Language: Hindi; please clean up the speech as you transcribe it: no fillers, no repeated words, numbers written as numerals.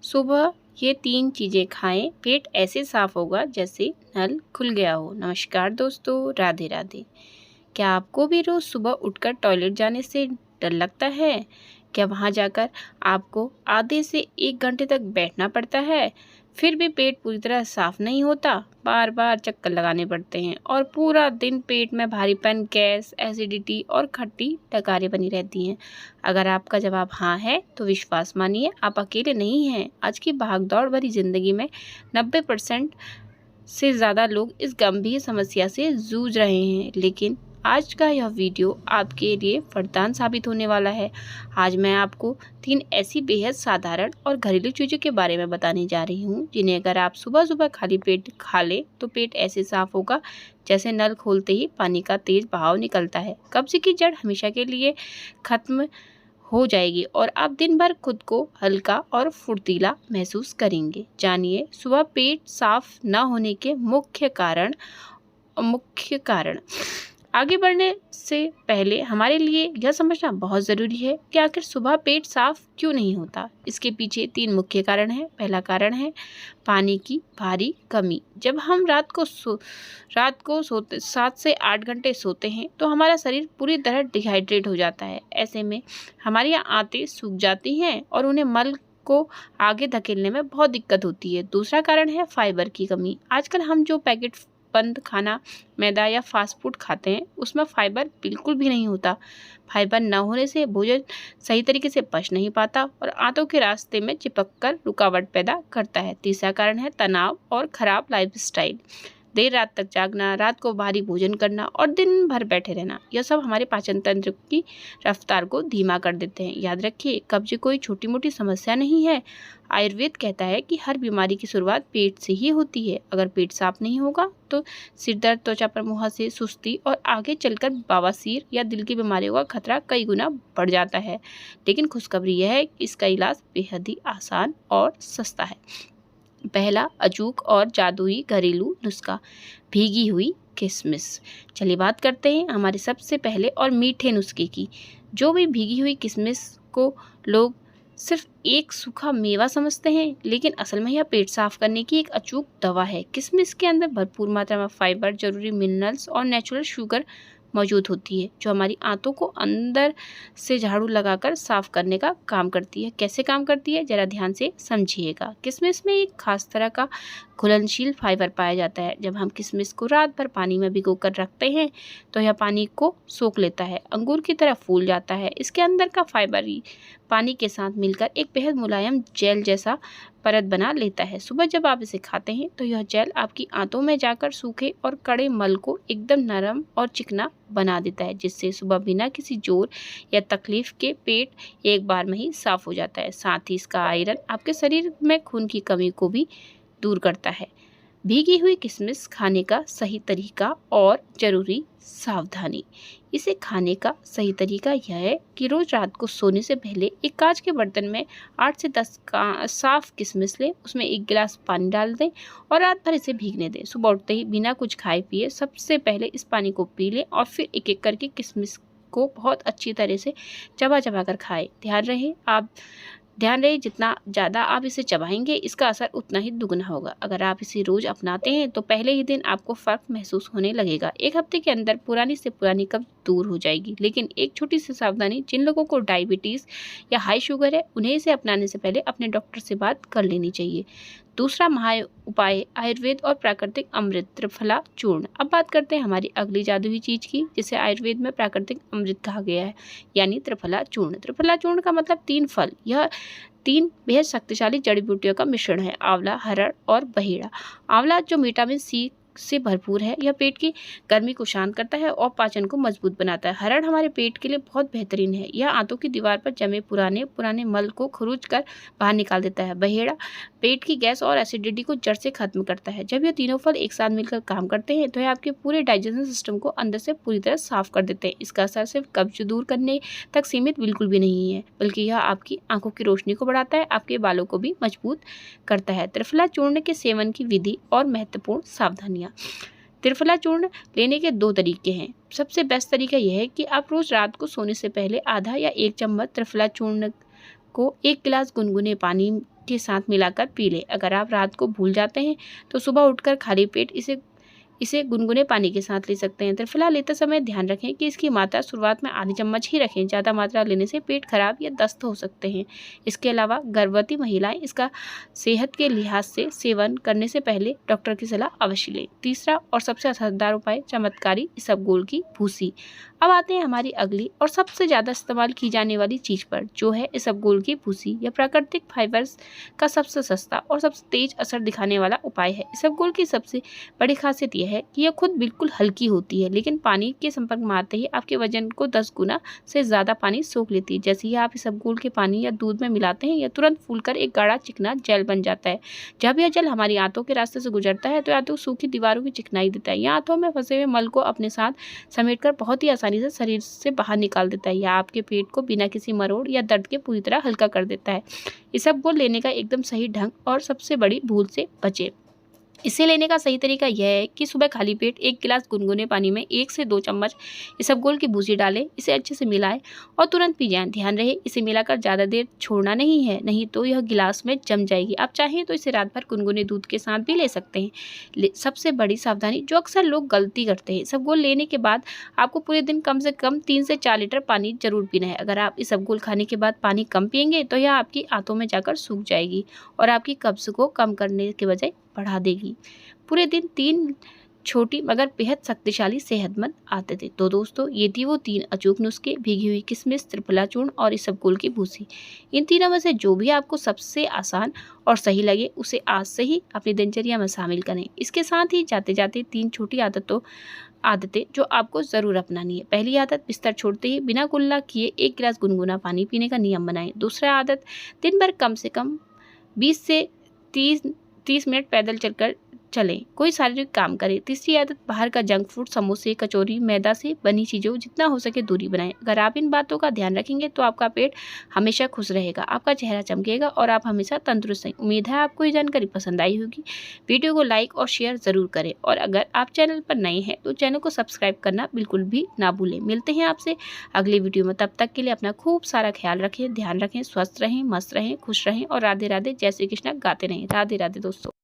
सुबह ये 3 चीज़ें खाएं, पेट ऐसे साफ होगा जैसे नल खुल गया हो। नमस्कार दोस्तों, राधे राधे। क्या आपको भी रोज़ सुबह उठकर टॉयलेट जाने से डर लगता है? क्या वहाँ जाकर आपको आधे से 1 घंटे तक बैठना पड़ता है? फिर भी पेट पूरी तरह साफ नहीं होता, बार बार चक्कर लगाने पड़ते हैं और पूरा दिन पेट में भारीपन, गैस, एसिडिटी और खट्टी डकारें बनी रहती हैं। अगर आपका जवाब हाँ है तो विश्वास मानिए, आप अकेले नहीं हैं। आज की भागदौड़ भरी ज़िंदगी में 90% से ज़्यादा लोग इस गंभीर समस्या से जूझ रहे हैं, लेकिन आज का यह वीडियो आपके लिए वरदान साबित होने वाला है। आज मैं आपको 3 ऐसी बेहद साधारण और घरेलू चीज़ों के बारे में बताने जा रही हूँ, जिन्हें अगर आप सुबह सुबह खाली पेट खा लें तो पेट ऐसे साफ होगा जैसे नल खोलते ही पानी का तेज बहाव निकलता है। कब्ज की जड़ हमेशा के लिए खत्म हो जाएगी और आप दिन भर खुद को हल्का और फुर्तीला महसूस करेंगे। जानिए सुबह पेट साफ न होने के मुख्य कारण। आगे बढ़ने से पहले हमारे लिए यह समझना बहुत ज़रूरी है कि आखिर सुबह पेट साफ क्यों नहीं होता। इसके पीछे 3 मुख्य कारण हैं। पहला कारण है पानी की भारी कमी। जब हम रात को सोते 7 से 8 घंटे सोते हैं तो हमारा शरीर पूरी तरह डिहाइड्रेट हो जाता है। ऐसे में हमारी आंतें सूख जाती हैं और उन्हें मल को आगे धकेलने में बहुत दिक्कत होती है। दूसरा कारण है फाइबर की कमी। आजकल हम जो पैकेट बंद खाना, मैदा या फास्ट फूड खाते हैं उसमें फाइबर बिल्कुल भी नहीं होता। फाइबर न होने से भोजन सही तरीके से पच नहीं पाता और आंतों के रास्ते में चिपक कर रुकावट पैदा करता है। तीसरा कारण है तनाव और खराब लाइफस्टाइल। देर रात तक जागना, रात को भारी भोजन करना और दिन भर बैठे रहना, यह सब हमारे पाचन तंत्र की रफ्तार को धीमा कर देते हैं। याद रखिए, कब्ज कोई छोटी मोटी समस्या नहीं है। आयुर्वेद कहता है कि हर बीमारी की शुरुआत पेट से ही होती है। अगर पेट साफ नहीं होगा तो सिर दर्द, त्वचा पर मुहासे, सुस्ती और आगे चलकर बवासीर या दिल की बीमारियों का खतरा कई गुना बढ़ जाता है। लेकिन खुशखबरी यह है कि इसका इलाज बेहद ही आसान और सस्ता है। पहला अचूक और जादुई घरेलू नुस्खा, भीगी हुई किशमिश। चलिए बात करते हैं हमारे सबसे पहले और मीठे नुस्खे की। जो भी भीगी हुई किशमिश को लोग सिर्फ एक सूखा मेवा समझते हैं, लेकिन असल में यह पेट साफ करने की एक अचूक दवा है। किशमिश के अंदर भरपूर मात्रा में फाइबर, जरूरी मिनरल्स और नेचुरल शुगर मौजूद होती है, जो हमारी आंतों को अंदर से झाड़ू लगाकर साफ करने का काम करती है। कैसे काम करती है, जरा ध्यान से समझिएगा। किशमिश में एक खास तरह का घुलनशील फाइबर पाया जाता है। जब हम किशमिश को रात भर पानी में भिगोकर रखते हैं तो यह पानी को सोख लेता है, अंगूर की तरह फूल जाता है। इसके अंदर का फाइबर ही पानी के साथ मिलकर एक बेहद मुलायम जेल जैसा परत बना लेता है। सुबह जब आप इसे खाते हैं तो यह जेल आपकी आंतों में जाकर सूखे और कड़े मल को एकदम नरम और चिकना बना देता है, जिससे सुबह बिना किसी जोर या तकलीफ के पेट एक बार में ही साफ हो जाता है। साथ ही इसका आयरन आपके शरीर में खून की कमी को भी दूर करता है। भीगी हुई किशमिश खाने का सही तरीका और ज़रूरी सावधानी। इसे खाने का सही तरीका यह है कि रोज़ रात को सोने से पहले एक कांच के बर्तन में 8 से 10 साफ किशमिश लें, उसमें 1 गिलास पानी डाल दें और रात भर इसे भीगने दें। सुबह उठते ही बिना कुछ खाए पिए सबसे पहले इस पानी को पी लें और फिर एक एक करके किशमिश को बहुत अच्छी तरह से चबा चबा कर खाएं। ध्यान रहे जितना ज़्यादा आप इसे चबाएंगे, इसका असर उतना ही दुगना होगा। अगर आप इसे रोज़ अपनाते हैं तो पहले ही दिन आपको फ़र्क महसूस होने लगेगा। 1 हफ्ते के अंदर पुरानी से पुरानी कब्ज़ दूर हो जाएगी। लेकिन एक छोटी सी सावधानी, जिन लोगों को डायबिटीज़ या हाई शुगर है उन्हें इसे अपनाने से पहले अपने डॉक्टर से बात कर लेनी चाहिए। दूसरा महा उपाय, आयुर्वेद और प्राकृतिक अमृत, त्रिफला चूर्ण। अब बात करते हैं हमारी अगली जादुई चीज़ की, जिसे आयुर्वेद में प्राकृतिक अमृत कहा गया है, यानी त्रिफला चूर्ण। त्रिफला चूर्ण का मतलब 3 फल। यह 3 बेहद शक्तिशाली जड़ी बूटियों का मिश्रण है, आंवला, हरड़ और बहेड़ा। आंवला जो विटामिन सी से भरपूर है, यह पेट की गर्मी को शांत करता है और पाचन को मजबूत बनाता है। हरड़ हमारे पेट के लिए बहुत बेहतरीन है, यह आंतों की दीवार पर जमे पुराने मल को खरोच कर बाहर निकाल देता है। बहेड़ा पेट की गैस और एसिडिटी को जड़ से खत्म करता है। जब यह तीनों फल एक साथ मिलकर काम करते हैं तो यह आपके पूरे डाइजेशन सिस्टम को अंदर से पूरी तरह साफ कर देते हैं। इसका असर सिर्फ कब्ज दूर करने तक सीमित बिल्कुल भी नहीं है, बल्कि यह आपकी आंखों की रोशनी को बढ़ाता है, आपके बालों को भी मजबूत करता है। त्रिफला चूर्ण के सेवन की विधि और महत्वपूर्ण सावधानियाँ। त्रिफला चूर्ण लेने के 2 तरीके हैं। सबसे बेस्ट तरीका यह है कि आप रोज रात को सोने से पहले आधा या 1 चम्मच त्रिफला चूर्ण को 1 गिलास गुनगुने पानी के साथ मिलाकर पी लें। अगर आप रात को भूल जाते हैं तो सुबह उठकर खाली पेट इसे गुनगुने पानी के साथ ले सकते हैं। तो फिलहाल लेते समय ध्यान रखें कि इसकी मात्रा शुरुआत में आधी चम्मच ही रखें। ज़्यादा मात्रा लेने से पेट खराब या दस्त हो सकते हैं। इसके अलावा गर्भवती महिलाएं इसका सेहत के लिहाज से सेवन करने से पहले डॉक्टर की सलाह अवश्य लें। तीसरा और सबसे असरदार उपाय चमत्कारी इसबगोल की भूसी। अब आते हैं हमारी अगली और सबसे ज़्यादा इस्तेमाल की जाने वाली चीज़ पर, जो है इसबगोल की भूसी। यह प्राकृतिक फाइबर्स का सबसे सस्ता और सबसे तेज असर दिखाने वाला उपाय है। इसबगोल की सबसे बड़ी खासियत यह है कि यह खुद बिल्कुल हल्की होती है, लेकिन पानी के संपर्क में आते ही आपके वजन को 10 गुना से ज़्यादा पानी सोख लेती है। जैसे ही आप इसबगोल के पानी या दूध में मिलाते हैं, यह तुरंत फूलकर एक गाढ़ा चिकना जेल बन जाता है। जब यह जेल हमारी आंतों के रास्ते से गुजरता है तो आंतों सूखी दीवारों की चिकनाई देता है। यह आंतों में फंसे हुए मल को अपने साथ समेटकर बहुत ही आसानी से शरीर से बाहर निकाल देता है। यह आपके पेट को बिना किसी मरोड़ या दर्द के पूरी तरह हल्का कर देता है। इसबगोल लेने का एकदम सही ढंग और सबसे बड़ी भूल से बचें। इसे लेने का सही तरीका यह है कि सुबह खाली पेट 1 गिलास गुनगुने पानी में 1 से 2 चम्मच इसबगोल की भूसी डालें, इसे अच्छे से मिलाएं और तुरंत पी जाएं। ध्यान रहे इसे मिलाकर ज़्यादा देर छोड़ना नहीं है, नहीं तो यह गिलास में जम जाएगी। आप चाहें तो इसे रात भर गुनगुने दूध के साथ भी ले सकते हैं। सबसे बड़ी सावधानी जो अक्सर लोग गलती करते हैं, इसबगोल लेने के बाद आपको पूरे दिन कम से कम 3 से 4 लीटर पानी जरूर पीना है। अगर आप इसबगोल खाने के बाद पानी कम पिएंगे तो यह आपकी आंतों में जाकर सूख जाएगी और आपकी कब्ज को कम करने के बजाय बढ़ा देगी। पूरे दिन 3 छोटी मगर बेहद शक्तिशाली सेहतमंद आदतें। तो दोस्तों, ये थी वो 3 अचूक नुस्खे, भीगी हुई किशमिश, त्रिफला चूर्ण और इसबगोल की भूसी। इन तीनों में से जो भी आपको सबसे आसान और सही लगे उसे आज से ही अपनी दिनचर्या में शामिल करें। इसके साथ ही जाते जाते 3 छोटी आदतें जो आपको ज़रूर अपनानी है। पहली आदत, बिस्तर छोड़ते ही बिना कुल्ला किए 1 गिलास गुनगुना पानी पीने का नियम बनाएं। दूसरा आदत, दिन भर कम से कम 20 से 30 मिनट पैदल चलकर चलें, कोई शारीरिक काम करें। तीसरी आदत, बाहर का जंक फूड, समोसे, कचौरी, मैदा से बनी चीज़ों जितना हो सके दूरी बनाएं। अगर आप इन बातों का ध्यान रखेंगे तो आपका पेट हमेशा खुश रहेगा, आपका चेहरा चमकेगा और आप हमेशा तंदुरुस्त रहें। उम्मीद है आपको ये जानकारी पसंद आई होगी। वीडियो को लाइक और शेयर ज़रूर करें और अगर आप चैनल पर नए हैं तो चैनल को सब्सक्राइब करना बिल्कुल भी ना भूलें। मिलते हैं आपसे अगली वीडियो में, तब तक के लिए अपना खूब सारा ख्याल रखें, ध्यान रखें, स्वस्थ रहें, मस्त रहें, खुश रहें और राधे राधे, जय श्री कृष्ण गाते रहें। राधे राधे दोस्तों।